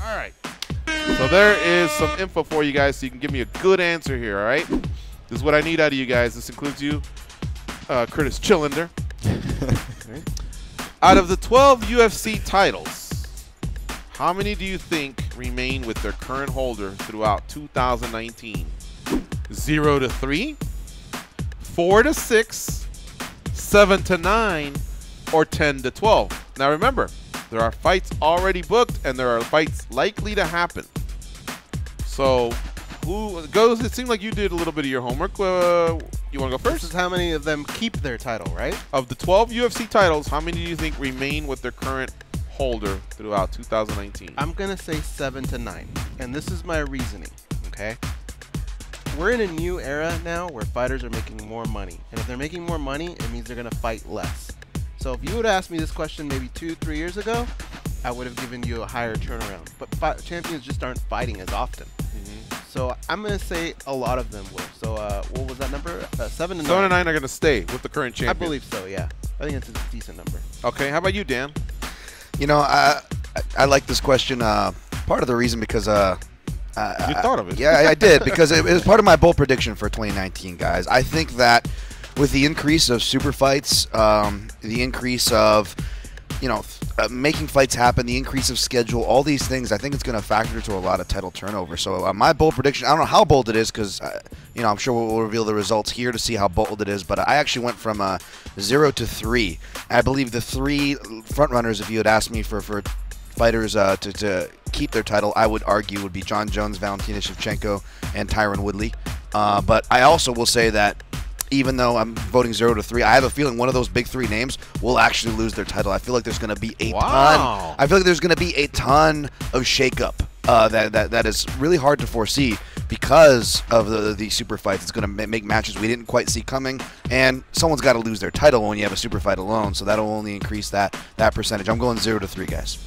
All right. So there is some info for you guys so you can give me a good answer here, all right? This is what I need out of you guys. This includes you, Curtis Chillender. Out of the 12 UFC titles, how many do you think remain with their current holder throughout 2019? 0 to 3, 4 to 6, 7 to 9, or 10 to 12? Now remember, there are fights already booked and there are fights likely to happen. So who goes? It seemed like you did a little bit of your homework. You want to go first? This is how many of them keep their title, right? Of the 12 UFC titles, how many do you think remain with their current holder throughout 2019? I'm going to say 7 to 9. And this is my reasoning, okay? We're in a new era now where fighters are making more money. And if they're making more money, it means they're going to fight less. So if you would have asked me this question maybe 2-3 years ago, I would have given you a higher turnaround. But champions just aren't fighting as often. So I'm going to say a lot of them will. So what was that number? 7 to 9. 7 to 9 are going to stay with the current champion. I believe so, yeah. I think it's a decent number. Okay, how about you, Dan? You know, I like this question. Part of the reason because you thought of it. Yeah, I did, because it was part of my bold prediction for 2019, guys. I think that with the increase of super fights, the increase of, you know, making fights happen, the increase of schedule, all these things, I think it's going to factor to a lot of title turnover. So my bold prediction, I don't know how bold it is because, you know, I'm sure we'll reveal the results here to see how bold it is, but I actually went from 0 to 3. I believe the 3 front runners, if you had asked me for fighters to keep their title, I would argue would be John Jones, Valentina Shevchenko, and Tyron Woodley. But I also will say that even though I'm voting 0 to 3, I have a feeling one of those big 3 names will actually lose their title. I feel like there's going to be a ton. I feel like there's going to be a ton of shakeup that is really hard to foresee because of the super fights. It's going to make matches we didn't quite see coming, and someone's got to lose their title when you have a super fight alone. So that'll only increase that percentage. I'm going 0 to 3, guys.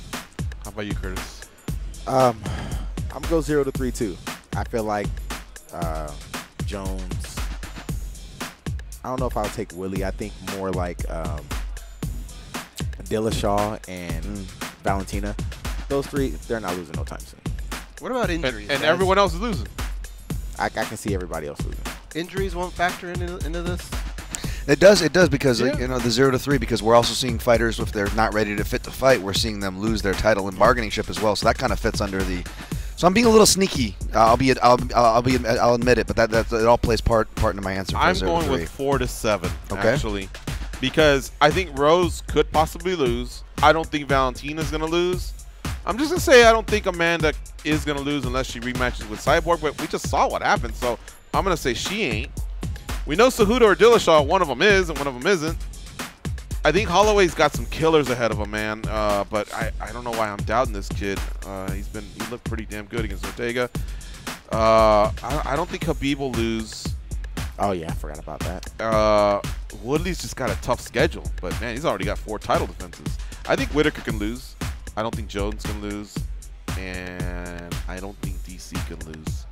How about you, Curtis? I'm going to go 0 to 3 too. I feel like Jones. I don't know if I'll take Willie. I think more like Dillashaw and Valentina. Those 3, they're not losing no time soon. What about injuries? And everyone else is losing. I can see everybody else losing. Injuries won't factor into this? It does because you know, the 0 to 3, because we're also seeing fighters, if they're not ready to fit to fight, we're seeing them lose their title and bargaining chip as well. So that kind of fits under the. So I'm being a little sneaky. I'll admit it, but that it all plays part into my answer. I'm going with 4 to 7, actually, because I think Rose could possibly lose. I don't think Valentina's going to lose. I'm just going to say I don't think Amanda is going to lose unless she rematches with Cyborg, but we just saw what happened, so I'm going to say she ain't. We know Cejudo or Dillashaw, one of them is and one of them isn't. I think Holloway's got some killers ahead of him, man. But I don't know why I'm doubting this kid. He looked pretty damn good against Ortega. I don't think Khabib will lose. Oh yeah, I forgot about that. Woodley's just got a tough schedule, but man, he's already got 4 title defenses. I think Whitaker can lose. I don't think Jones can lose, and I don't think DC can lose.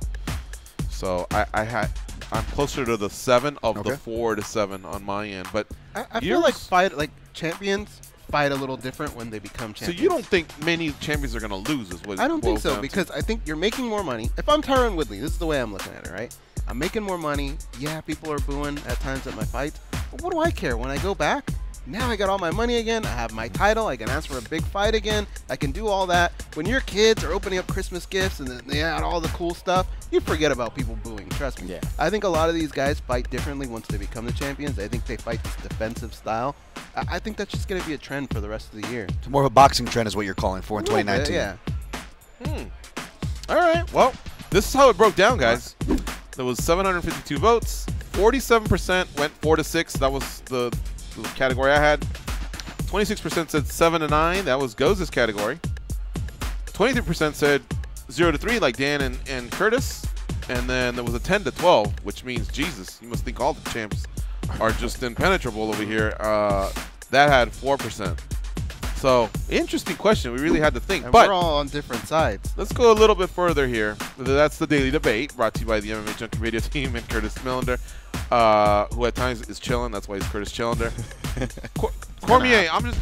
So I'm closer to the 7 of the 4 to 7 on my end, but I feel like champions fight a little different when they become champions. So you don't think many champions are going to lose? Is what I don't think so, because I think you're making more money. If I'm Tyron Woodley, this is the way I'm looking at it, right? I'm making more money. Yeah, people are booing at times at my fights, but what do I care? When I go back, now I got all my money again. I have my title. I can ask for a big fight again. I can do all that. When your kids are opening up Christmas gifts and they add all the cool stuff, you forget about people booing. Trust me. Yeah. I think a lot of these guys fight differently once they become the champions. I think they fight this defensive style. I think that's just going to be a trend for the rest of the year. It's more of a boxing trend is what you're calling for in 2019. Yeah. All right. Well, this is how it broke down, guys. There was 752 votes. 47% went 4 to 6. That was the category I had. 26% said 7 to 9. That was Goz's category. 23% said 0 to 3, like Dan and Curtis. And then there was a 10 to 12, which means, Jesus, you must think all the champs are just impenetrable over here. That had 4%. So, interesting question. We really had to think. And but we're all on different sides. Let's go a little bit further here. That's the Daily Debate, brought to you by the MMA Junkie Radio team and Curtis Millender, who at times is chilling. That's why he's Curtis Chillender. Cormier, I'm just